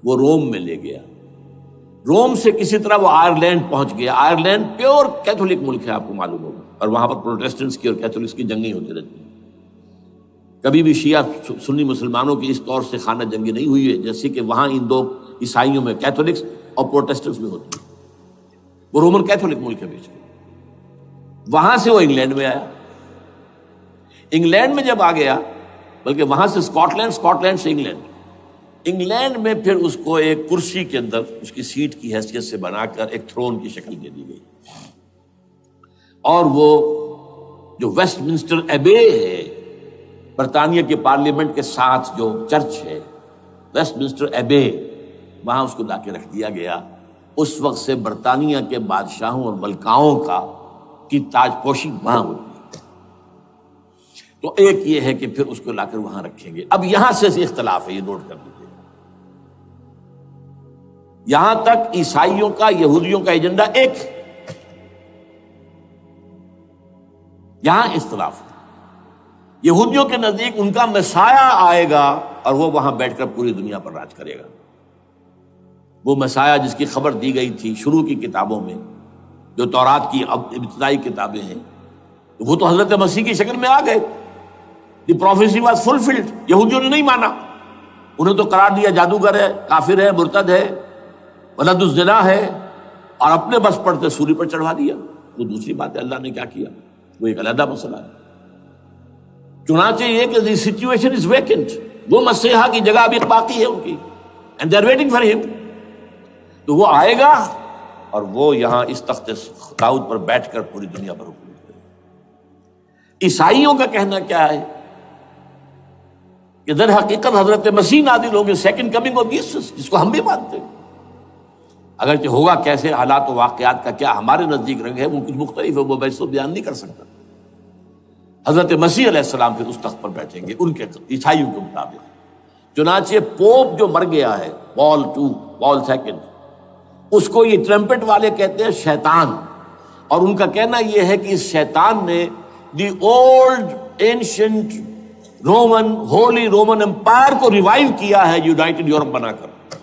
وہ روم میں لے گیا، روم سے کسی طرح وہ آئرلینڈ پہنچ گیا۔ آئرلینڈ پیور کیتھولک ملک ہے، آپ کو معلوم ہوگا، اور وہاں پر پروٹیسٹنٹس کی اور کیتھولکس کی جنگیں ہوتی رہتی ہیں۔ کبھی بھی شیعہ سنی مسلمانوں کی اس طور سے خانہ جنگی نہیں ہوئی ہے جیسے کہ وہاں ان دو عیسائیوں میں، کیتھولکس اور پروٹیسٹنٹس میں ہوتی ہے۔ وہ رومن کیتھولک ملک ہے بیچ میں۔ وہاں سے وہ انگلینڈ میں آیا، انگلینڈ میں جب آ گیا، بلکہ وہاں سے اسکاٹ لینڈ سے انگلینڈ میں پھر اس کو ایک کرسی کے اندر اس کی سیٹ کی حیثیت سے بنا کر ایک تھرون کی شکل دے دی گئی، اور وہ جو ویسٹ منسٹر ایبے ہے، برطانیہ کے پارلیمنٹ کے ساتھ جو چرچ ہے، ویسٹ منسٹر ایبے، وہاں اس کو لا کے رکھ دیا گیا۔ اس وقت سے برطانیہ کے بادشاہوں اور ملکاؤں کی تاج پوشی وہاں ہوتی ہے۔ تو ایک یہ ہے کہ پھر اس کو لا کر وہاں رکھیں گے۔ اب یہاں سے اختلاف ہے، یہ نوٹ کر لیجیے۔ یہاں تک عیسائیوں کا، یہودیوں کا ایجنڈا ایک، یہاں اختلاف ہے۔ یہودیوں کے نزدیک ان کا مسیح آئے گا اور وہ وہاں بیٹھ کر پوری دنیا پر راج کرے گا۔ وہ مسیح جس کی خبر دی گئی تھی شروع کی کتابوں میں، جو تورات کی ابتدائی کتابیں ہیں، وہ تو حضرت مسیح کی شکل میں آ گئے۔ دی پروفیسی واز فلفلڈ۔ یہودیوں نے نہیں مانا، انہیں تو قرار دیا جادوگر ہے، کافر ہے، مرتد ہے، ولد الزنا ہے، اور اپنے بس پڑتے سولی پر چڑھوا دیا۔ وہ دوسری بات ہے، اللہ نے کیا کیا وہ ایک علیحدہ مسئلہ ہے۔ چنانچہ یہ کہ دی سچویشن از ویکنٹ، وہ مسیحا کی جگہ ابھی باقی ہے ان کی، and they are waiting for ہم۔ تو وہ آئے گا اور وہ یہاں اس تخت داؤد پر بیٹھ کر پوری دنیا پر حکومت کرے گا۔ عیسائیوں کا کہنا کیا ہے کہ در حقیقت حضرت مسیح نازل ہوں گے، سیکنڈ کمنگ آف جیسس، جس کو ہم بھی مانتے ہیں۔ اگرچہ ہوگا کیسے، حالات و واقعات کا کیا ہمارے نزدیک رنگ ہے وہ کچھ مختلف ہے، وہ میں اس کو بیان نہیں کر سکتا۔ حضرت مسیح علیہ السلام پھر اس تخت پر بیٹھیں گے ان کے عیسائیوں کے مطابق۔ چنانچہ پوپ جو مر گیا ہے، پال سیکنڈ، اس کو یہ ٹرمپٹ والے کہتے ہیں شیطان، اور ان کا کہنا یہ ہے کہ اس شیطان نے the old ancient holy Roman empire کو ریوائیو کیا ہے یونائٹڈ یورپ بنا کر،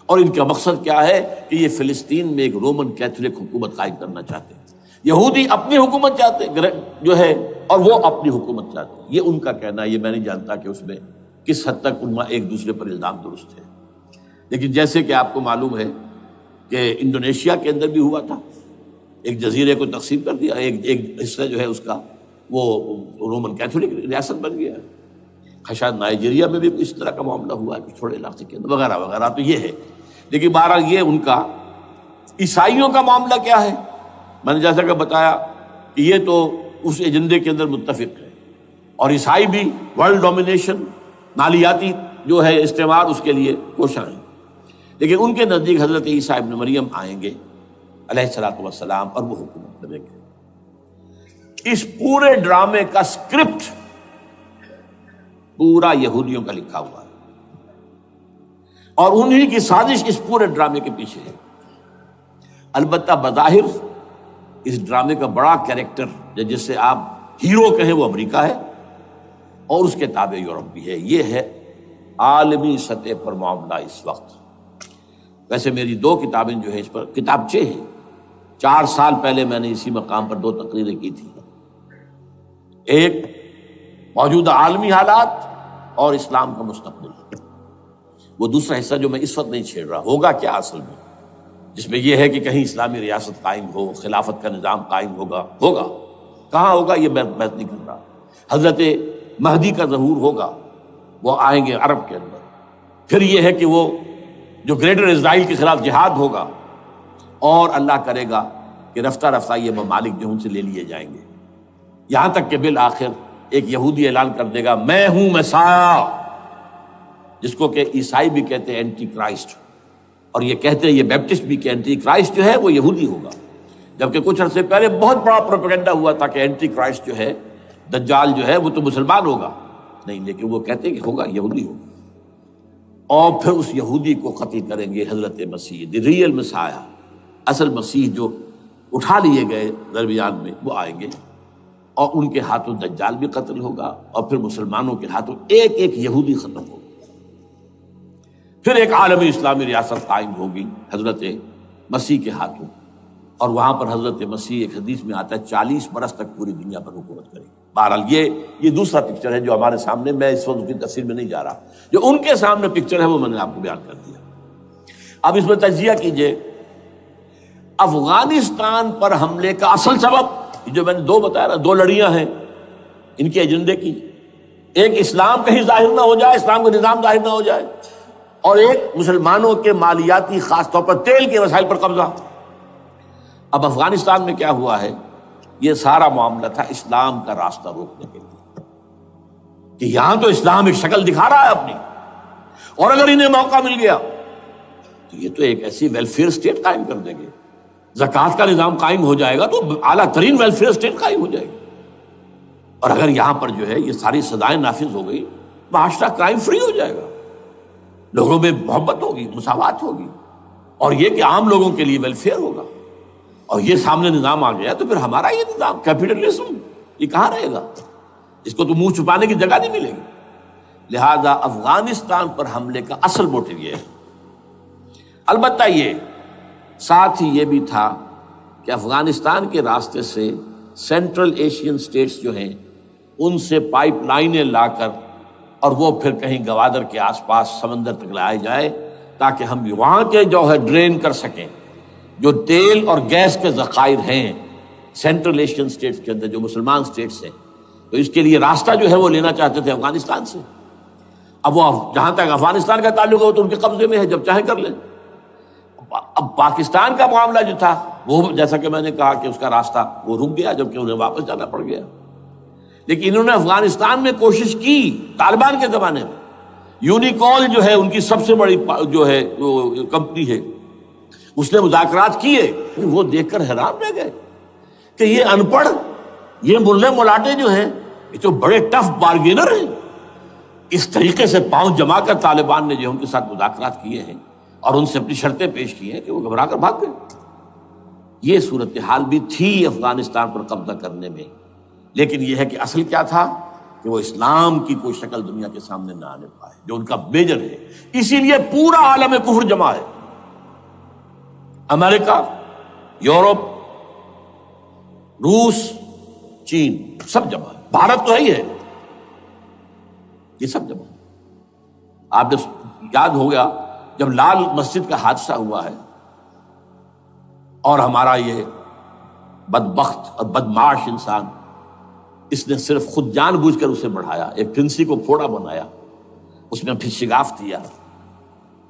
اور ان کا مقصد کیا ہے کہ یہ فلسطین میں ایک رومن کیتھولک حکومت قائم کرنا چاہتے ہیں۔ یہودی اپنی حکومت چاہتے جو ہے، اور وہ اپنی حکومت چاہتے ہیں۔ یہ ان کا کہنا ہے، یہ میں نہیں جانتا کہ اس میں کس حد تک ان میں ایک دوسرے پر الزام درست ہے۔ لیکن جیسے کہ آپ کو معلوم ہے کہ انڈونیشیا کے اندر بھی ہوا تھا، ایک جزیرے کو تقسیم کر دیا، ایک حصہ جو ہے اس کا وہ رومن کیتھولک ریاست بن گیا۔ شاید نائجیریا میں بھی اس طرح کا معاملہ ہوا ہے، کچھ تھوڑے علاقے کے اندر، وغیرہ وغیرہ۔ تو یہ ہے، لیکن بہرحال یہ ان کا۔ عیسائیوں کا معاملہ کیا ہے؟ میں نے جیسا کہ بتایا کہ یہ تو اس ایجنڈے کے اندر متفق ہے، اور عیسائی بھی ورلڈ ڈومینیشن، مالیاتی جو ہے استعمار، اس کے لیے کوشاں ہیں۔ لیکن ان کے نزدیک حضرت عیسیٰ ابن مریم آئیں گے علیہ الصلوۃ والسلام، اور وہ حکومت کریں گے۔ اس پورے ڈرامے کا اسکرپٹ پورا یہودیوں کا لکھا ہوا ہے، اور انہی کی سازش اس پورے ڈرامے کے پیچھے ہے۔ البتہ بظاہر اس ڈرامے کا بڑا کیریکٹر جس سے آپ ہیرو کہیں وہ امریکہ ہے، اور اس کے تابع یورپ بھی ہے۔ یہ ہے عالمی سطح پر معاملہ اس وقت۔ ویسے میری 2 کتابیں جو ہے اس پر کتابچے ہیں، 4 سال پہلے میں نے اسی مقام پر 2 تقریریں کی تھی۔ ایک موجودہ عالمی حالات اور اسلام کا مستقبل، وہ دوسرا حصہ جو میں اس وقت نہیں چھیڑ رہا، ہوگا کیا اصل میں، جس میں یہ ہے کہ کہیں اسلامی ریاست قائم ہو، خلافت کا نظام قائم ہوگا کہاں ہوگا یہ میں بحث نہیں کر رہا۔ حضرت مہدی کا ظہور ہوگا، وہ آئیں گے عرب کے اندر۔ پھر یہ ہے کہ وہ جو گریٹر اسرائیل کے خلاف جہاد ہوگا، اور اللہ کرے گا کہ رفتہ رفتہ یہ ممالک جو ان سے لے لیے جائیں گے، یہاں تک کہ بالآخر ایک یہودی اعلان کر دے گا میں ہوں مسیح، جس کو کہ عیسائی بھی کہتے ہیں اینٹی کرائسٹ، اور یہ کہتے ہیں یہ بیپٹسٹ بھی کہ اینٹی کرائسٹ جو ہے وہ یہودی ہوگا، جبکہ کچھ عرصے پہلے بہت بڑا پروپیگنڈا ہوا تھا کہ اینٹی کرائسٹ جو ہے، دجال جو ہے وہ تو مسلمان ہوگا نہیں، لیکن وہ کہتے ہیں کہ ہوگا یہودی ہوگا، اور پھر اس یہودی کو قتل کریں گے حضرت مسیح، دی ریئل مسیح، اصل مسیح جو اٹھا لیے گئے درمیان میں، وہ آئیں گے، اور ان کے ہاتھوں دجال بھی قتل ہوگا، اور پھر مسلمانوں کے ہاتھوں ایک ایک یہودی ختم ہوگا۔ پھر ایک عالمی اسلامی ریاست قائم ہوگی حضرت مسیح کے ہاتھوں، اور وہاں پر حضرت مسیح، ایک حدیث میں آتا ہے 40 برس تک پوری دنیا پر حکومت کرے گی۔ بہرحال یہ دوسرا پکچر ہے جو ہمارے سامنے، میں اس وقت کی تفصیل میں نہیں جا رہا، جو ان کے سامنے پکچر ہے وہ میں نے آپ کو بیان کر دیا۔ اب اس میں تجزیہ کیجئے افغانستان پر حملے کا اصل سبب، جو میں نے دو بتایا نا، دو لڑیاں ہیں ان کے ایجنڈے کی، ایک اسلام کہیں ظاہر نہ ہو جائے، اسلام کا نظام ظاہر نہ ہو جائے، اور ایک مسلمانوں کے مالیاتی، خاص طور پر تیل کے وسائل پر قبضہ۔ اب افغانستان میں کیا ہوا ہے، یہ سارا معاملہ تھا اسلام کا راستہ روکنے کے لیے، کہ یہاں تو اسلام ایک شکل دکھا رہا ہے اپنی، اور اگر انہیں موقع مل گیا تو یہ تو ایک ایسی ویلفیئر اسٹیٹ قائم کر دیں گے، زکوٰۃ کا نظام قائم ہو جائے گا تو اعلیٰ ترین ویلفیئر اسٹیٹ قائم ہو جائے گی، اور اگر یہاں پر جو ہے یہ ساری سزائیں نافذ ہو گئی، معاشرہ کرائم فری ہو جائے گا، لوگوں میں محبت ہوگی، مساوات ہوگی، اور یہ کہ عام لوگوں کے لیے ویلفیئر ہوگا، اور یہ سامنے نظام آ گیا تو پھر ہمارا یہ نظام کیپٹلزم یہ کہاں رہے گا، اس کو تو منہ چھپانے کی جگہ نہیں ملے گی۔ لہذا افغانستان پر حملے کا اصل موٹیو یہ ہے۔ البتہ یہ ساتھ ہی یہ بھی تھا کہ افغانستان کے راستے سے سینٹرل ایشین سٹیٹس جو ہیں ان سے پائپ لائنیں لا کر، اور وہ پھر کہیں گوادر کے آس پاس سمندر تک لائے جائے، تاکہ ہم وہاں کے جو ہے ڈرین کر سکیں جو تیل اور گیس کے ذخائر ہیں سینٹرل ایشین سٹیٹس کے اندر، جو مسلمان سٹیٹس ہیں، تو اس کے لیے راستہ جو ہے وہ لینا چاہتے تھے افغانستان سے۔ اب وہ جہاں تک افغانستان کا تعلق ہے تو ان کے قبضے میں ہے، جب چاہیں کر لیں۔ اب پاکستان کا معاملہ جو تھا وہ، جیسا کہ میں نے کہا کہ اس کا راستہ وہ رک گیا، جبکہ انہیں واپس جانا پڑ گیا۔ لیکن انہوں نے افغانستان میں کوشش کی، طالبان کے زمانے میں یونیکول جو ہے ان کی سب سے بڑی جو ہے کمپنی ہے، اس نے مذاکرات کیے، وہ دیکھ کر حیران رہ گئے کہ یہ ان پڑھ، یہ ملے ملاٹے جو ہیں یہ تو بڑے ٹف بارگینر ہیں۔ اس طریقے سے پاؤں جما کر طالبان نے جو ان کے ساتھ مذاکرات کیے ہیں اور ان سے اپنی شرطیں پیش کی ہیں کہ وہ گھبرا کر بھاگ گئے۔ یہ صورتحال بھی تھی افغانستان پر قبضہ کرنے میں، لیکن یہ ہے کہ اصل کیا تھا کہ وہ اسلام کی کوئی شکل دنیا کے سامنے نہ آنے پائے، جو ان کا میجر ہے۔ اسی لیے پورا عالم کفر جمع ہے، امریکہ، یورپ، روس، چین، سب جمع ہے، بھارت تو ہے ہی ہے، یہ سب جمع ہے۔ آپ نے یاد ہو گیا جب لال مسجد کا حادثہ ہوا ہے اور ہمارا یہ بدبخت اور بدمعاش انسان، اس نے صرف خود جان بوجھ کر اسے بڑھایا، ایک پھنسی کو پھوڑا بنایا، اس میں پھر شگاف دیا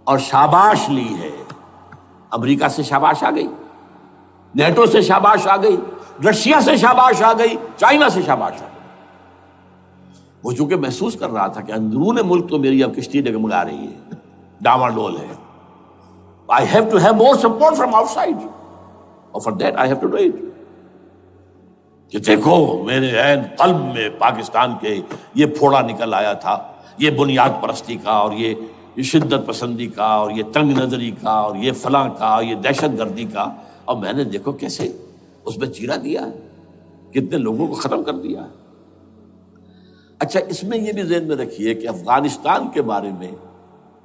اور شاباش لی ہے۔ امریکہ سے شاباش آ گئی، نیٹو سے شاباش آ گئی، رشیا سے شاباش آ گئی، چائنا سے شاباش آ گئی۔ وہ چونکہ محسوس کر رہا تھا کہ اندرون ملک تو میری اب کشتی ڈگمگا رہی ہے، ڈاواڈول ہے، I have to have more support from outside, اور for that I have to do it۔ کہ دیکھو میرے عین قلب میں پاکستان کے یہ پھوڑا نکل آیا تھا، یہ بنیاد پرستی کا، اور یہ شدت پسندی کا، اور یہ تنگ نظری کا، اور یہ فلاں کا، یہ دہشت گردی کا، اور میں نے دیکھو کیسے اس میں چیرا دیا ہے، کتنے لوگوں کو ختم کر دیا ہے۔ اچھا، اس میں یہ بھی ذہن میں رکھیے کہ افغانستان کے بارے میں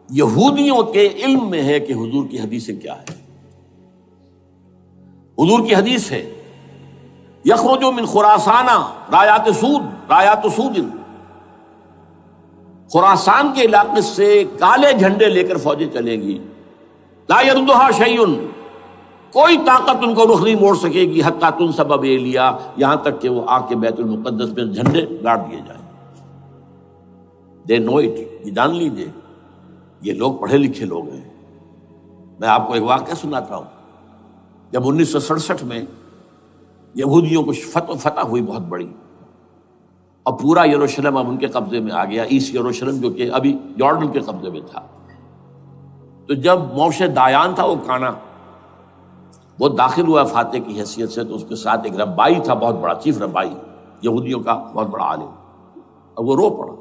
یہودیوں کے علم میں ہے کہ حضور کی حدیثیں کیا ہے۔ حضور کی حدیث ہے یخرج من خراسان رایات سود، خراسان کے علاقے سے کالے جھنڈے لے کر فوجیں چلیں گی، لا یردھا شیء، کوئی طاقت ان کو رخ نہیں موڑ سکے گی، حتیٰ تنصب بیلیا، یہاں تک کہ وہ آ کے بیت المقدس میں جھنڈے گاڑ دیے جائیں۔ دے نو اٹ، یہ جان لیجیے، یہ لوگ پڑھے لکھے لوگ ہیں۔ میں آپ کو ایک واقعہ سناتا ہوں۔ جب 1967 میں یہودیوں کو فتح ہوئی بہت بڑی، اور پورا یروشلم اب ان کے قبضے میں آ گیا، ایسٹ یروشلم جو کہ ابھی جارڈن کے قبضے میں تھا، تو جب موشے دایان تھا وہ کانا، وہ داخل ہوا فاتح کی حیثیت سے، تو اس کے ساتھ ایک ربائی تھا بہت بڑا، چیف ربائی یہودیوں کا بہت بڑا عالم، اور وہ رو پڑا،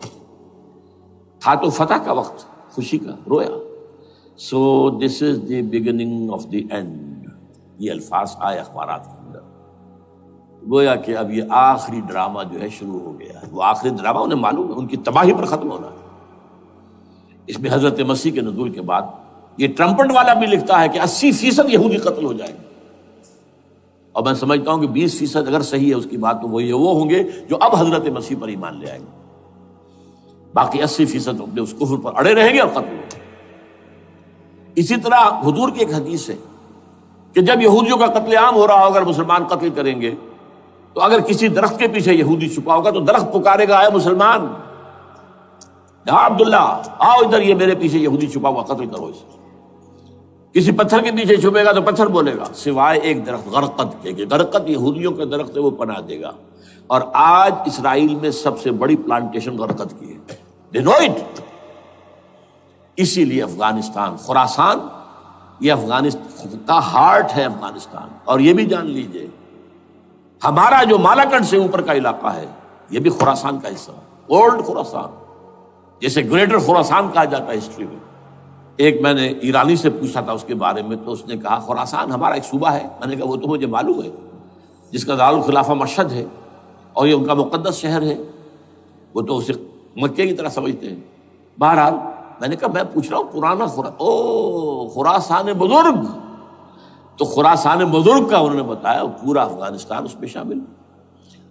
تھا تو فتح کا وقت، خوشی کا، رویا۔ So this is the beginning of the end, یہ الفاظ آئے اخبارات کے اندر، گویا کہ اب یہ آخری ڈرامہ جو ہے شروع ہو گیا ہے۔ وہ آخری ڈرامہ انہیں معلوم ہے، ان کی تباہی پر ختم ہونا ہے۔ اس میں حضرت مسیح کے نزول کے بعد یہ ٹرمپٹ والا بھی لکھتا ہے کہ 80% یہودی قتل ہو جائیں گے، اور میں سمجھتا ہوں کہ 20% اگر صحیح ہے اس کی بات تو وہ ہوں گے جو اب حضرت مسیح پر ایمان لے آئیں گے، باقی 80% اپنے اس کفر پر اڑے رہیں گے اور قتل ہوں گے۔ اسی طرح حضور کی ایک حدیث ہے کہ جب یہودیوں کا قتل عام ہو رہا ہوگا، اگر مسلمان قتل کریں گے تو اگر کسی درخت کے پیچھے یہودی چھپا ہوگا تو درخت پکارے گا، اے مسلمان، یا عبداللہ آؤ ادھر، یہ میرے پیچھے یہودی چھپا ہوا، قتل کرو اسے۔ کسی پتھر کے پیچھے چھپے گا تو پتھر بولے گا، سوائے ایک درخت غرقد کے، کہ غرقد یہودیوں کے درخت ہے، وہ پناہ دے گا۔ اور آج اسرائیل میں سب سے بڑی پلانٹیشن غرقد کی ہے، they know it۔ اسی لیے افغانستان، خراسان، یہ افغانستان کا ہارٹ ہے افغانستان۔ اور یہ بھی جان لیجئے ہمارا جو مالاکنڈ سے اوپر کا علاقہ ہے یہ بھی خراسان کا حصہ ہے، اولڈ خراسان، جیسے گریٹر خراسان کہا جاتا ہے ہسٹری میں۔ ایک میں نے ایرانی سے پوچھا تھا اس کے بارے میں، تو اس نے کہا خراسان ہمارا ایک صوبہ ہے۔ میں نے کہا وہ تو مجھے معلوم ہے، جس کا دارالخلافہ مشہد ہے اور یہ ان کا مقدس شہر ہے، وہ تو اسے مکے کی طرح سمجھتے ہیں۔ بہرحال میں نے کہا میں پوچھ رہا ہوں پرانا خراسان بزرگ، تو خراسان بزرگ کا انہوں نے بتایا پورا افغانستان اس میں شامل،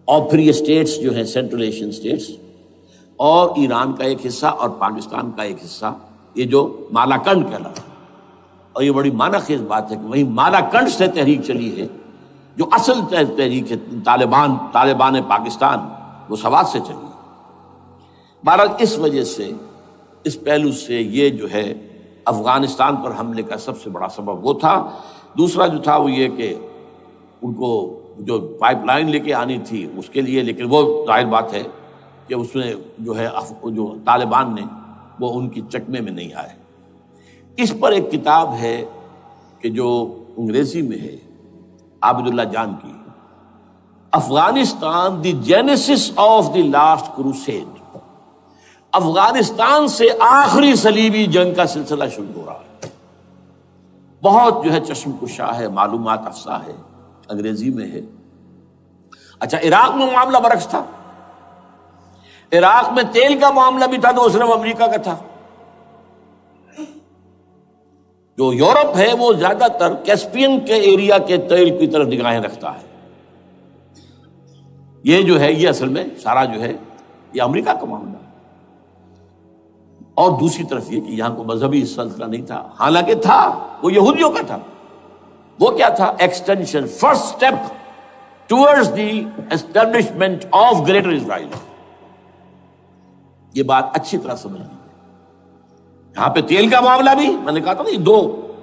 اور پھر یہ اسٹیٹس جو ہیں سینٹرل ایشین اسٹیٹس، اور ایران کا ایک حصہ اور پاکستان کا ایک حصہ، یہ جو مالاکنڈ کہلاتا ہے۔ اور یہ بڑی معنی خیز بات ہے کہ وہیں مالاکنڈ سے تحریک چلی ہے، جو اصل تحریک ہے طالبان پاکستان، وہ سوات سے چلی ہے۔ بہرحال اس وجہ سے، اس پہلو سے یہ جو ہے افغانستان پر حملے کا سب سے بڑا سبب وہ تھا۔ دوسرا جو تھا وہ یہ کہ ان کو جو پائپ لائن لے کے آنی تھی اس کے لیے، لیکن وہ ظاہر بات ہے کہ اس میں جو ہے جو طالبان نے وہ ان کی چکمے میں نہیں آئے۔ اس پر ایک کتاب ہے کہ جو انگریزی میں ہے عابد اللہ جان کی، Afghanistan the genesis of the last crusade, Afghanistan سے آخری صلیبی جنگ کا سلسلہ شروع ہو رہا ہے۔ بہت جو ہے چشم کشا ہے، معلومات افزا ہے، انگریزی میں ہے۔ اچھا، عراق میں معاملہ برعکس تھا۔ عراق میں تیل کا معاملہ بھی تھا تو وہ صرف امریکہ کا تھا۔ جو یورپ ہے وہ زیادہ تر کیسپین کے ایریا کے تیل کی طرف نگاہیں رکھتا ہے۔ یہ جو ہے یہ اصل میں سارا جو ہے یہ امریکہ کا معاملہ ہے۔ اور دوسری طرف یہ کہ یہاں کو مذہبی سلسلہ نہیں تھا، حالانکہ تھا، وہ یہودیوں کا تھا۔ وہ کیا تھا؟ Extension, first step towards the establishment of Greater Israel. یہ بات اچھی طرح سمجھ لیجیے۔ یہاں پہ تیل کا معاملہ بھی، میں نے کہا تھا نا،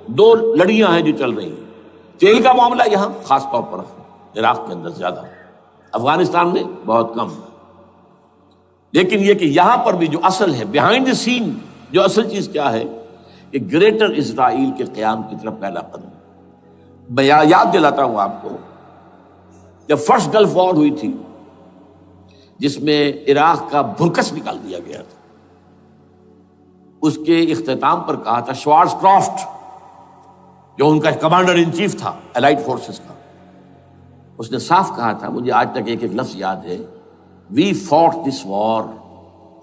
دو لڑیاں ہیں جو چل رہی ہیں۔ تیل کا معاملہ یہاں خاص طور پر عراق کے اندر زیادہ، افغانستان میں بہت کم۔ لیکن یہ کہ یہاں پر بھی جو اصل ہے، بیہائنڈ دی سین، جو اصل چیز کیا ہے کہ گریٹر اسرائیل کے قیام کی طرف پہلا قدم۔ میں یاد دلاتا ہوں آپ کو، جب فرسٹ گلف وار ہوئی تھی جس میں عراق کا بھرکس نکال دیا گیا تھا، اس کے اختتام پر کہا تھا شوارز کرافٹ، جو ان کا کمانڈر ان چیف تھا الائڈ فورسز کا، اس نے صاف کہا تھا، مجھے آج تک ایک لفظ یاد ہے، We fought this war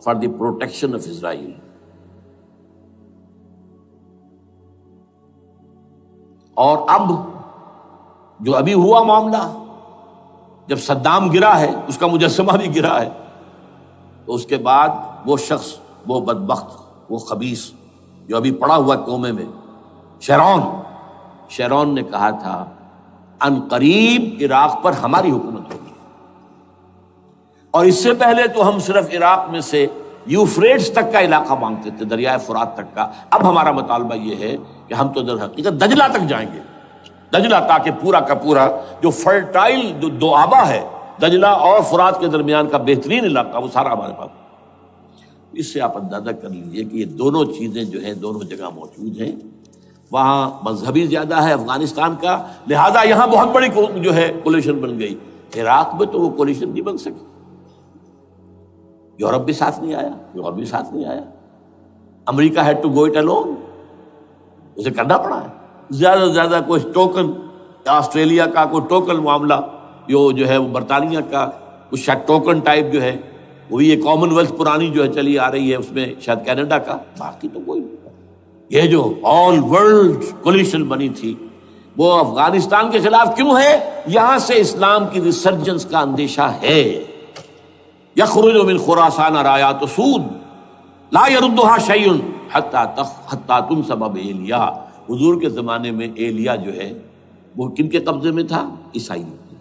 for the protection of Israel. اور اب جو ابھی ہوا معاملہ، جب صدام گرا ہے، اس کا مجسمہ بھی گرا ہے، تو اس کے بعد وہ شخص، وہ بدبخت، وہ خبیث جو ابھی پڑا ہوا کومے میں، شیرون نے کہا تھا ان قریب عراق پر ہماری حکومت ہوگی۔ اور اس سے پہلے تو ہم صرف عراق میں سے یوفریٹس تک کا علاقہ مانگتے تھے، دریائے فرات تک کا۔ اب ہمارا مطالبہ یہ ہے کہ ہم تو در حقیقت دجلہ تک جائیں گے، دجلہ، تاکہ پورا کا پورا جو فرٹائل جو دو آبا ہے، دجلہ اور فرات کے درمیان کا بہترین علاقہ، وہ سارا ہمارے پاس۔ اس سے آپ اندازہ کر لیجیے کہ یہ دونوں چیزیں جو ہیں دونوں جگہ موجود ہیں۔ وہاں مذہبی زیادہ ہے افغانستان کا، لہذا یہاں بہت بڑی جو ہے کولیشن بن گئی۔ عراق میں تو وہ کولیشن نہیں بن سکی، یورپ بھی ساتھ نہیں آیا، امریکہ had to go it alone, اسے کرنا پڑا ہے۔ زیادہ سے زیادہ کوئی ٹوکن، آسٹریلیا کا کوئی ٹوکن معاملہ، جو ہے وہ برطانیہ کا کچھ ٹوکن ٹائپ جو ہے، وہی یہ کامن ویلتھ پرانی جو ہے چلی آ رہی ہے، اس میں شاید کینیڈا کا، باقی تو کوئی نہیں۔ یہ جو آل ورلڈ کولیشن بنی تھی وہ افغانستان کے خلاف کیوں ہے؟ یہاں سے اسلام کی ریسرجنس کا اندیشہ ہے۔ یخرج من خراسان رایات سود لا یردها شیء حتی تنصب بایلیا۔ حضور کے زمانے میں ایلیا جو ہے وہ کن کے قبضے میں تھا؟ عیسائیوں کے۔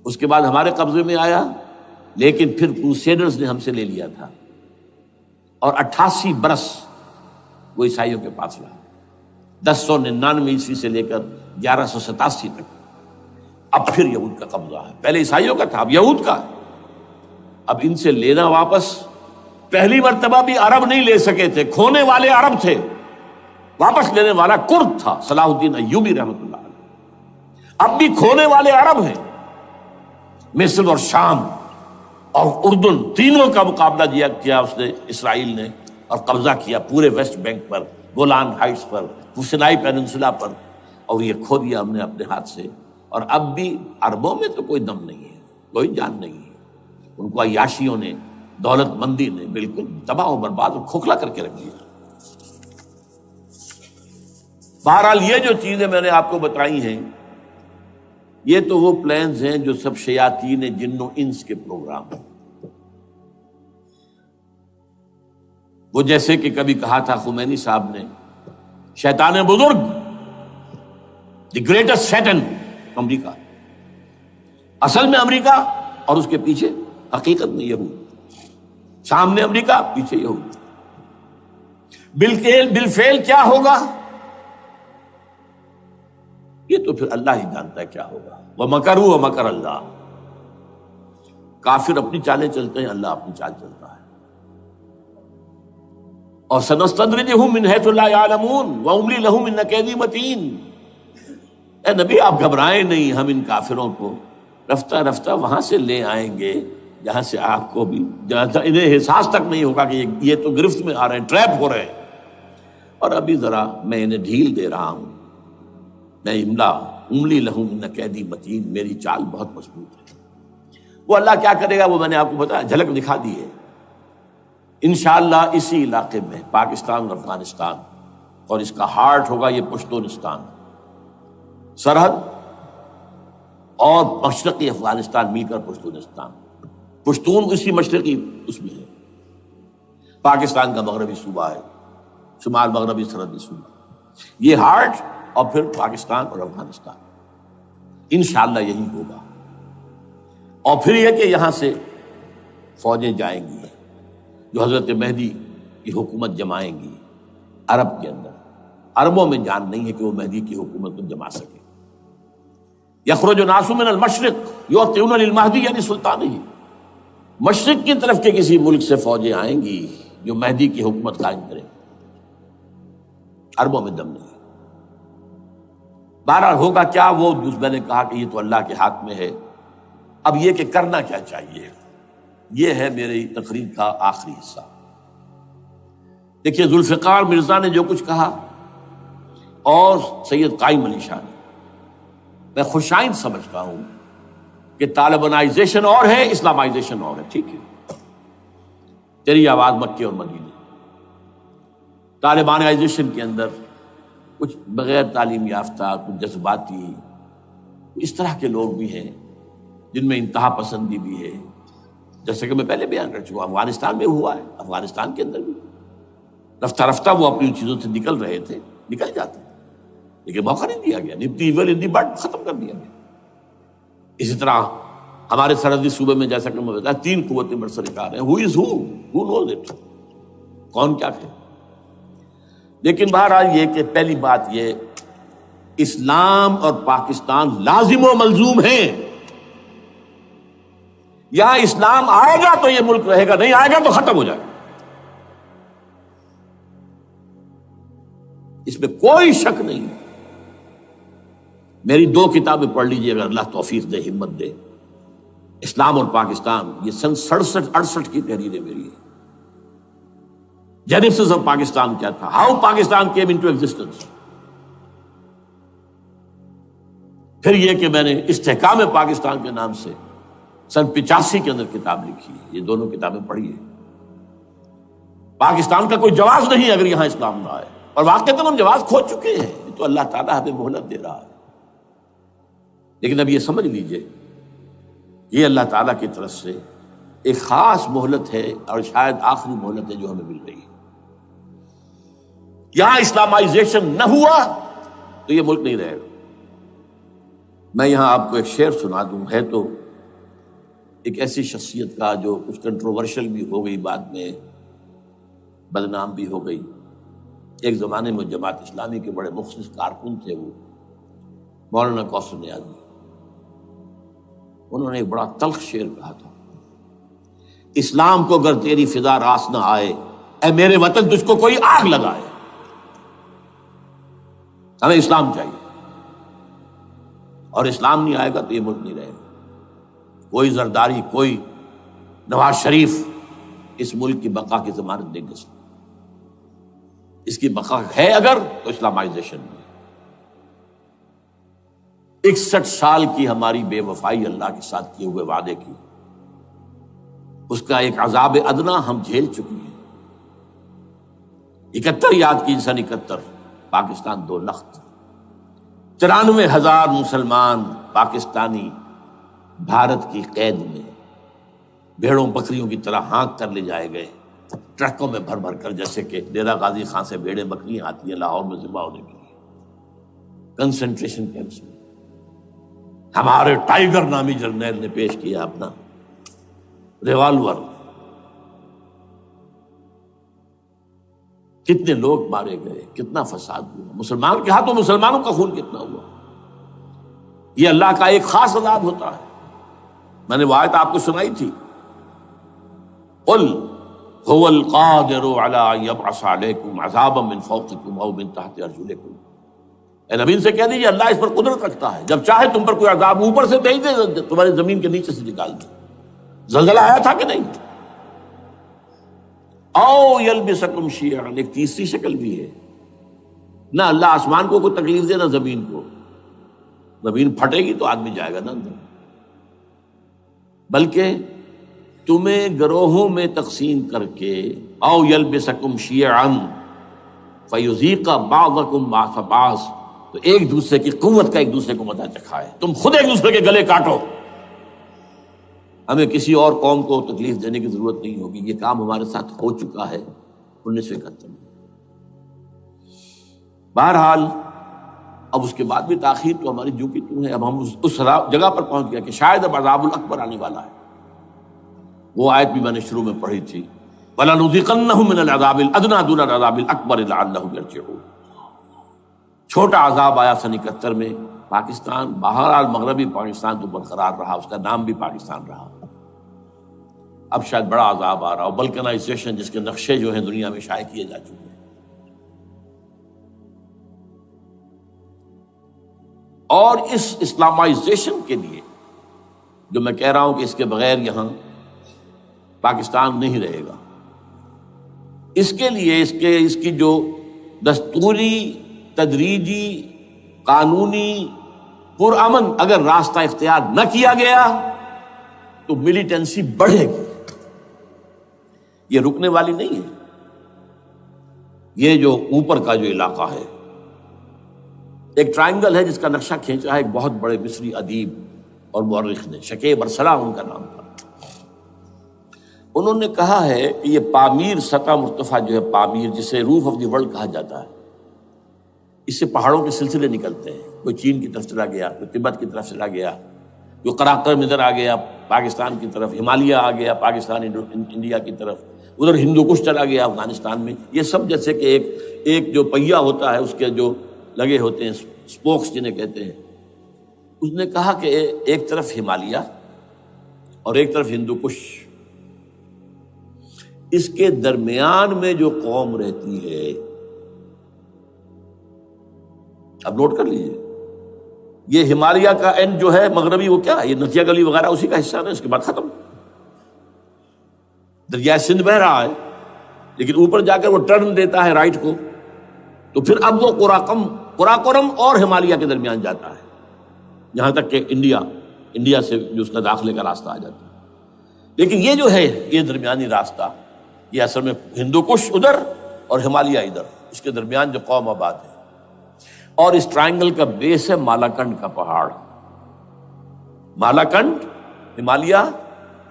اس کے بعد ہمارے قبضے میں آیا، لیکن پھر کروسیڈرز نے ہم سے لے لیا تھا، اور 88 برس وہ عیسائیوں کے پاس رہا، 1099 عیسوی سے لے کر 1187 تک۔ اب پھر یہود کا قبضہ ہے، پہلے عیسائیوں کا تھا، اب یہود کا۔ اب ان سے لینا واپس، پہلی مرتبہ بھی عرب نہیں لے سکے تھے، کھونے والے عرب تھے، واپس لینے والا کرد تھا، صلاح الدین ایوبی رحمۃ اللہ علیہ۔ اب بھی کھونے والے عرب ہیں، مصر اور شام اور اردن، تینوں کا مقابلہ کیا اس نے، اسرائیل نے، اور قبضہ کیا پورے ویسٹ بینک پر، گولان ہائٹس پر، سینائی پیننسولا پر، اور یہ کھو دیا ہم نے اپنے ہاتھ سے۔ اور اب بھی عربوں میں تو کوئی دم نہیں ہے، کوئی جان نہیں ہے، ان کو عیاشیوں نے، دولت مندی نے بالکل تباہ و برباد اور کھوکھلا کر کے رکھ دیا۔ بہرحال یہ جو چیزیں میں نے آپ کو بتائی ہیں، یہ تو وہ پلانز ہیں جو سب شیاطین جن و انس کے پروگرام ہیں۔ وہ جیسے کہ کبھی کہا تھا خمینی صاحب نے، شیطان بزرگ، دی گریٹسٹ شیطن، امریکہ، اصل میں امریکہ، اور اس کے پیچھے حقیقت میں یہود، سامنے امریکہ، پیچھے یہود۔ بالفعل کیا ہوگا یہ تو پھر اللہ ہی جانتا ہے کیا ہوگا۔ وَمَكَرُوا وَمَكَرَ اللَّهُ، کافر اپنی چالیں چلتے ہیں، اللہ اپنی چال چلتا ہے۔ اور سَنَسْتَدْرِجُهُم مِّنْ حَيْثُ لَا يَعْلَمُونَ وَأُمْلِي لَهُمْ إِنَّ كَيْدِي مَتِينٌ۔ اے نبی آپ گھبرائیں نہیں، ہم ان کافروں کو رفتہ رفتہ وہاں سے لے آئیں گے جہاں سے آپ کو بھی انہیں احساس تک نہیں ہوگا کہ یہ تو گرفت میں آ رہے ہیں، ٹریپ ہو رہے ہیں، اور ابھی ذرا میں انہیں ڈھیل دے رہا ہوں۔ میں املی لہم ان قیدی متین، میری چال بہت مضبوط ہے۔ وہ اللہ کیا کرے گا وہ میں نے آپ کو بتایا، جھلک دکھا دی ہے۔ انشاءاللہ اسی علاقے میں پاکستان اور افغانستان، اور اس کا ہارٹ ہوگا یہ پشتونستان، سرحد اور مشرقی افغانستان مل کر پشتونستان، پشتون اسی مشرقی اس میں ہے، پاکستان کا مغربی صوبہ ہے، شمال مغربی سرحدی صوبہ، یہ ہارٹ، اور پھر پاکستان اور افغانستان، انشاءاللہ یہی ہوگا۔ اور پھر یہ کہ یہاں سے فوجیں جائیں گی جو حضرت مہدی کی حکومت جمائیں گی عرب کے اندر۔ عربوں میں جان نہیں ہے کہ وہ مہدی کی حکومت کو جما سکے۔ یخرج ناس من المشرق یؤتون للمہدی یعنی سلطان ہی، مشرق کی طرف کے کسی ملک سے فوجیں آئیں گی جو مہدی کی حکومت قائم کریں۔ عربوں میں دم نہیں۔ بہرحال ہوگا کیا، وہ میں نے کہا کہ یہ تو اللہ کے ہاتھ میں ہے۔ اب یہ کہ کرنا کیا چاہیے، یہ ہے میری تقریر کا آخری حصہ۔ دیکھیے ذوالفقار مرزا نے جو کچھ کہا اور سید قائم علی شاہ نے، میں خوشائند سمجھتا ہوں کہ طالبانائزیشن اور ہے، اسلامائزیشن اور ہے، ٹھیک ہے، تیری آواز مکے اور مدینے۔ طالبانائزیشن کے اندر کچھ بغیر تعلیم یافتہ، کچھ جذباتی، اس طرح کے لوگ بھی ہیں جن میں انتہا پسندی بھی ہے، جیسے کہ میں پہلے بیان کر چکا، افغانستان میں ہوا ہے، افغانستان کے اندر بھی رفتہ رفتہ وہ اپنی چیزوں سے نکل رہے تھے، نکل جاتے ہیں، لیکن موقع نہیں دیا گیا، ختم کر دیا گیا۔ اسی طرح ہمارے سرحدی صوبے میں جیسا کہ میں بتایا 3 قوتیں برسرکار ہیں، who knows it، کون کیا کہ۔ لیکن بہرحال یہ کہ پہلی بات یہ، اسلام اور پاکستان لازم و ملزوم ہیں۔ یہاں اسلام آئے گا تو یہ ملک رہے گا، نہیں آئے گا تو ختم ہو جائے گا، اس میں کوئی شک نہیں۔ میری 2 کتابیں پڑھ لیجیے اگر اللہ توفیق دے، ہمت دے، اسلام اور پاکستان، یہ سن 67-68 کی تحریریں میری ہیں۔ جینیسس آف پاکستان کیا تھا، how Pakistan came into existence. پھر یہ کہ میں نے استحکام پاکستان کے نام سے سن 85 کے اندر کتاب لکھی ہے، یہ دونوں کتابیں پڑھی ہیں۔ پاکستان کا کوئی جواز نہیں اگر یہاں اسلام نہ آئے، اور واقعتاً ہم جواز کھو چکے ہیں، یہ تو اللہ تعالیٰ ہمیں مہلت دے رہا ہے۔ لیکن اب یہ سمجھ لیجئے، یہ اللہ تعالیٰ کی طرف سے ایک خاص مہلت ہے، اور شاید آخری مہلت ہے جو ہمیں مل رہی ہے۔ یہاں اسلامائزیشن نہ ہوا تو یہ ملک نہیں رہے گا۔ میں یہاں آپ کو ایک شعر سنا دوں، ہے تو ایک ایسی شخصیت کا جو کچھ کنٹروورشل بھی ہو گئی، بعد میں بدنام بھی ہو گئی۔ ایک زمانے میں جماعت اسلامی کے بڑے مخلص کارکن تھے وہ، مولانا کوثر نیازی۔ انہوں نے ایک بڑا تلخ شعر کہا تھا، اسلام کو اگر تیری فضا راس نہ آئے، اے میرے وطن تجھ کو کوئی آگ لگائے۔ ہمیں اسلام چاہیے، اور اسلام نہیں آئے گا تو یہ ملک نہیں رہے گا۔ کوئی زرداری، کوئی نواز شریف اس ملک کی بقا کی ضمانت نہیں دے سکتا۔ اس کی بقا ہے اگر تو اسلامائزیشن میں۔ 61 سال کی ہماری بے وفائی اللہ کے ساتھ کیے ہوئے وعدے کی، اس کا ایک عذاب ادنا ہم جھیل چکے ہیں۔ 71 یاد کی سن 71، پاکستان 2 لخت، 94,000 مسلمان پاکستانی بھارت کی قید میں بھیڑوں بکریوں کی طرح ہانک کر لے جائے گئے، ٹرکوں میں بھر بھر کر، جیسے کہ ڈیرہ غازی خان سے بھیڑیں بکریاں آتی ہیں لاہور میں ذبح ہونے کے لیے، کنسنٹریشن کیمپس میں۔ ہمارے ٹائیگر نامی جرنیل نے پیش کیا اپنا ریوالور، کتنے لوگ مارے گئے، کتنا فساد ہوا، مسلمان کے ہاتھوں مسلمانوں کا خون کتنا ہوا۔ یہ اللہ کا ایک خاص عذاب ہوتا ہے۔ میں نے وہ آیت آپ کو سنائی تھی، قل هو القادر على ان يبعث عليكم عذابا من فوقكم او من تحت ارجلكم۔ اے نبی سے کہہ دیجیے اللہ اس پر قدرت رکھتا ہے، جب چاہے تم پر کوئی عذاب اوپر سے بھیج دے، تمہاری زمین کے نیچے سے نکال دے۔ زلزلہ آیا تھا کہ نہیں؟ او یلبسکم شیعا، ایک تیسری شکل بھی ہے، نہ اللہ آسمان کو کوئی تکلیف دے نہ زمین کو، زمین پھٹے گی تو آدمی جائے گا نا اندر، بلکہ تمہیں گروہوں میں تقسیم کر کے، او یلبسکم شیعا فیذیق بعضکم بعض بعض، تو ایک دوسرے کی قوت کا ایک دوسرے کو مزہ چکھائے، تم خود ایک دوسرے کے گلے کاٹو۔ ہمیں کسی اور قوم کو تکلیف دینے کی ضرورت نہیں ہوگی، یہ کام ہمارے ساتھ ہو چکا ہے 1971 میں۔ بہرحال اب اس کے بعد بھی تاخیر تو ہماری جو کی تو ہے، اب ہم اس جگہ پر پہنچ گیا کہ شاید اب عذاب الاکبر آنے والا ہے۔ وہ آیت بھی میں نے شروع میں پڑھی تھی، وَلَنُذِيقَنَّهُم مِّنَ الْعَذَابِ الْأَدْنَىٰ دُونَ الْعَذَابِ الْأَكْبَرِ لَعَلَّهُمْ يَرْجِعُونَ۔ چھوٹا عذاب آیا سن 71 میں پاکستان، بہرحال مغربی پاکستان تو برقرار رہا، اس کا نام بھی پاکستان رہا۔ اب شاید بڑا عذاب آ رہا ہو، بلکنائزیشن جس کے نقشے جو ہیں دنیا میں شائع کیے جا چکے ہیں۔ اور اس اسلامائزیشن کے لیے جو میں کہہ رہا ہوں کہ اس کے بغیر یہاں پاکستان نہیں رہے گا، اس کے لیے اس کی جو دستوری، تدریجی، قانونی، پرامن اگر راستہ اختیار نہ کیا گیا تو ملیٹنسی بڑھے گی، یہ رکنے والی نہیں ہے۔ یہ جو اوپر کا جو علاقہ ہے، ایک ٹرائنگل ہے جس کا نقشہ کھینچا ہے ایک بہت بڑے مصری ادیب اور مورخ نے، شکیب ارسلہ ان کا نام تھا۔ انہوں نے کہا ہے کہ یہ پامیر سطح مرتفع جو ہے، پامیر جسے روف آف دی ورلڈ کہا جاتا ہے، اس سے پہاڑوں کے سلسلے نکلتے ہیں، کوئی چین کی طرف چلا گیا، کوئی تبت کی طرف چلا گیا، جو قراقرم ادھر آ گیا پاکستان کی طرف، ہمالیہ آ گیا پاکستان انڈیا کی طرف، ادھر ہندو کش چلا گیا افغانستان میں۔ یہ سب جیسے کہ ایک جو پہیا ہوتا ہے، اس کے جو لگے ہوتے ہیں سپوکس جنہیں کہتے ہیں۔ اس نے کہا کہ ایک طرف ہمالیہ اور ایک طرف ہندو کش، اس کے درمیان میں جو قوم رہتی ہے، اب نوٹ کر لیجیے، یہ ہمالیہ کا اینڈ جو ہے مغربی، وہ کیا ہے، یہ نتیا گلی وغیرہ اسی کا حصہ ہے، اس کے بعد ختم، دریائے سندھ بہہ رہا ہے، لیکن اوپر جا کر وہ ٹرن دیتا ہے رائٹ کو، تو پھر اب وہ قراقرم اور ہمالیہ کے درمیان جاتا ہے، یہاں تک کہ انڈیا انڈیا سے جو اس کا داخلے کا راستہ آ جاتا ہے. لیکن یہ جو ہے یہ درمیانی راستہ یہ اصل میں ہندو کش ادھر اور ہمالیہ ادھر، اس کے درمیان جو قوم آباد ہے. اور اس ٹرائنگل کا بیس ہے مالاکنڈ کا پہاڑ، مالاکنڈ، ہمالیہ،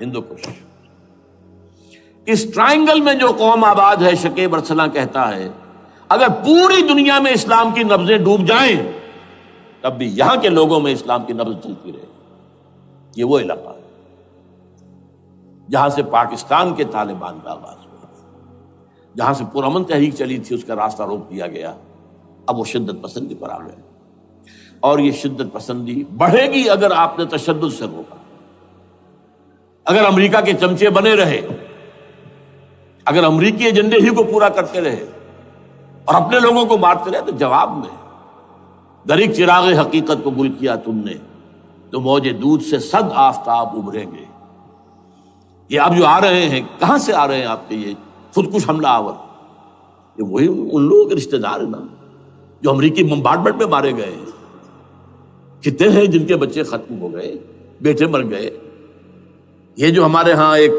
ہندو کش. اس ٹرائنگل میں جو قوم آباد ہے، شکیب ارسلان کہتا ہے اگر پوری دنیا میں اسلام کی نبضیں ڈوب جائیں تب بھی یہاں کے لوگوں میں اسلام کی نبض چلتی رہے گی. یہ وہ علاقہ ہے جہاں سے پاکستان کے طالبان کا آغاز ہوا، جہاں سے پرامن تحریک چلی تھی اس کا راستہ روک دیا گیا. اب وہ شدت پسندی پر آ گئے، اور یہ شدت پسندی بڑھے گی اگر آپ نے تشدد سے روکا. اگر امریکہ کے چمچے بنے رہے، اگر امریکی ایجنڈے ہی کو پورا کرتے رہے اور اپنے لوگوں کو مارتے رہے، تو جواب میں دریک چراغ حقیقت قبول کیا تم نے تو موج دودھ سے صد آفتاب ابھریں گے. یہ اب جو آ رہے ہیں، کہاں سے آ رہے ہیں آپ کے یہ خودکش حملہ آور؟ یہ وہی ان لوگوں کے رشتہ دار ہیں نا جو امریکی بمبارڈمنٹ میں مارے گئے ہیں. کتنے ہیں جن کے بچے ختم ہو گئے، بیٹے مر گئے. یہ جو ہمارے ہاں ایک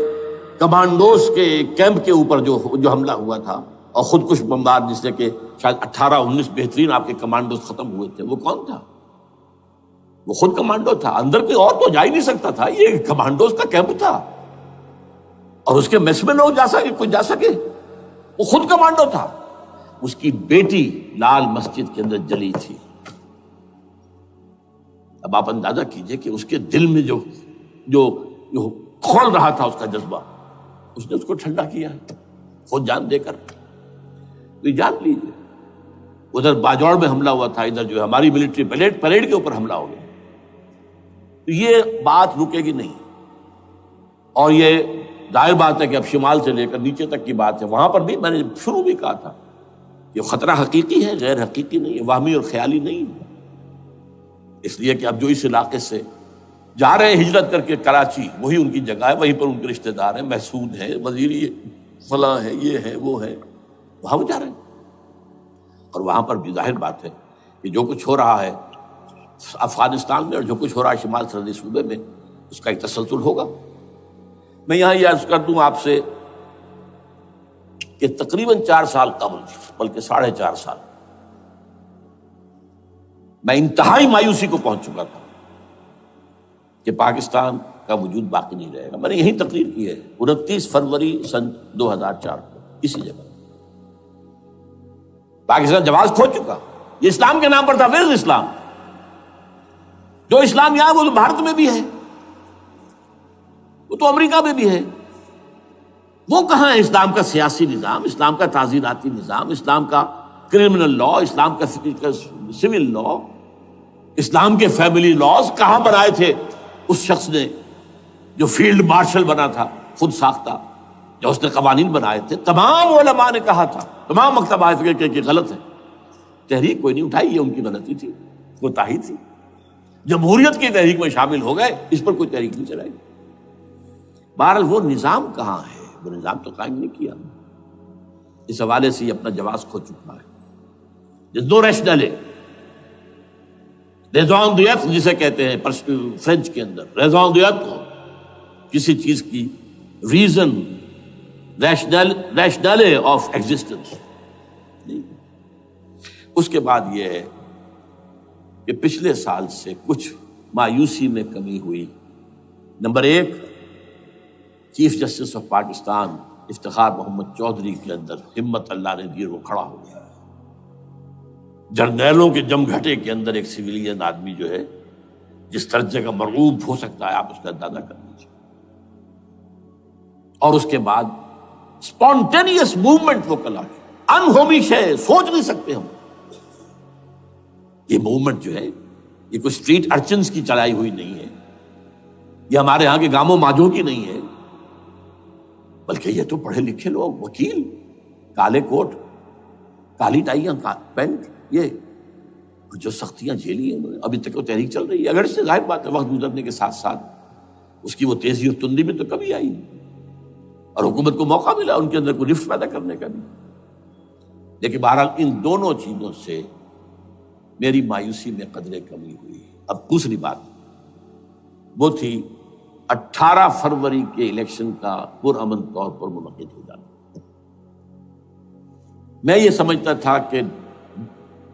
کمانڈوز کے کیمپ کے اوپر جو حملہ ہوا تھا اور خودکش بمبار، جس سے کہ شاید 18-19 بہترین آپ کے کمانڈوز ختم ہوئے تھے، وہ کون تھا؟ وہ خود کمانڈو تھا. اندر کوئی اور تو جا ہی نہیں سکتا تھا، یہ کمانڈوز کا کیمپ تھا اور اس کے میس میں لوگ کوئی جا سکے. وہ خود کمانڈو تھا. اس کی بیٹی لال مسجد کے اندر جلی تھی. اب آپ اندازہ کیجئے کہ اس کے دل میں جو کھول رہا تھا اس کا جذبہ، اس نے اس کو ٹھنڈا کیا خود جان دے کر. تو جان لیجیے ادھر باجوڑ میں حملہ ہوا تھا، ادھر جو ہے ہماری ملٹری پریڈ کے اوپر حملہ ہو گیا. تو یہ بات رکے گی نہیں. اور یہ ظاہر بات ہے کہ اب شمال سے لے کر نیچے تک کی بات ہے. وہاں پر بھی میں نے شروع بھی کہا تھا کہ خطرہ حقیقی ہے، غیر حقیقی نہیں ہے، وہمی اور خیالی نہیں ہے. اس لیے کہ اب جو اس علاقے سے جا رہے ہیں ہجرت کر کے کراچی، وہی ان کی جگہ ہے، وہیں پر ان کے رشتہ دار ہیں، محسود ہیں، وزیری فلاں ہے، یہ ہے وہ ہے، وہاں وہ جا رہے ہیں. اور وہاں پر بھی ظاہر بات ہے کہ جو کچھ ہو رہا ہے افغانستان میں اور جو کچھ ہو رہا ہے شمال سرحدی صوبے میں، اس کا ایک تسلسل ہوگا. میں یہاں یہ عرض کر دوں آپ سے کہ تقریباً 4 سال قبل، بلکہ 4.5 سال، میں انتہائی مایوسی کو پہنچ چکا تھا کہ پاکستان کا وجود باقی نہیں رہے گا. میں نے یہی تقریر کی ہے 29 فروری سن 2004 کو اسی جگہ. پاکستان جواز کھو چکا. یہ اسلام کے نام پر تھا. ویئر اسلام؟ جو اسلام یہاں وہ تو بھارت میں بھی ہے، وہ تو امریکہ میں بھی ہے. وہ کہاں ہے اسلام کا سیاسی نظام، اسلام کا تعزیراتی نظام، اسلام کا کرمنل لا، اسلام کا سول لا، اسلام کے فیملی لاز کہاں بنائے تھے اس شخص نے جو فیلڈ مارشل بنا تھا، خود ساختہ، جو اس نے قوانین بنائے تھے. تمام علماء نے کہا تھا، تمام مکتبہ فکر کہ غلط ہے. تحریک کوئی نہیں اٹھائی، یہ ان کی غلطی تھی، کوتاہی تھی. جمہوریت کی تحریک میں شامل ہو گئے، اس پر کوئی تحریک نہیں چلائی. بہرحال وہ نظام کہاں ہے؟ وہ نظام تو قائم نہیں کیا. اس حوالے سے یہ اپنا جواز کھو چکا ہے. دو ریشنل ہے، ریزون دیت جسے کہتے ہیں فرینچ کے اندر، ریزون دیت کو کسی چیز کی ریزن، ریشنل آف ایگزسٹنس. اس کے بعد یہ ہے کہ پچھلے سال سے کچھ مایوسی میں کمی ہوئی. Number 1، chief justice of Pakistan Iftikhar Muhammad Chaudhry کے اندر ہمت اللہ نے دی، وہ کھڑا ہو گیا. جرنیلوں کے جم گھٹے کے اندر ایک سویلین آدمی جو ہے جس درجے کا مرعوب ہو سکتا ہے آپ اس کا اندازہ کر لیجیے. اور اس کے بعد اسپونٹینیس موومنٹ وہ کلا ہے، انہومی شے، سوچ نہیں سکتے ہم. یہ موومنٹ جو ہے یہ کوئی اسٹریٹ ارچنز کی چلائی ہوئی نہیں ہے، یہ ہمارے ہاں کے گاموں ماجوں کی نہیں ہے، بلکہ یہ تو پڑھے لکھے لوگ، وکیل، کالے کوٹ، کالی ٹائیاں، پینٹ، یہ جو سختیاں جھیلی ہیں ابھی تک وہ تحریک چل رہی ہے. اگر سے ظاہر بات ہے وقت گزرنے کے ساتھ ساتھ اس کی وہ تیزی اور تندی میں تو کمی آئی اور حکومت کو موقع ملا ان کے اندر کوئی رفت پیدا کرنے کا بھی. لیکن بہرحال ان دونوں چیزوں سے میری مایوسی میں قدرے کمی ہوئی. اب دوسری بات، وہ تھی 18 فروری کے الیکشن کا پرامن طور پر منعقد ہو جانا۔ میں یہ سمجھتا تھا کہ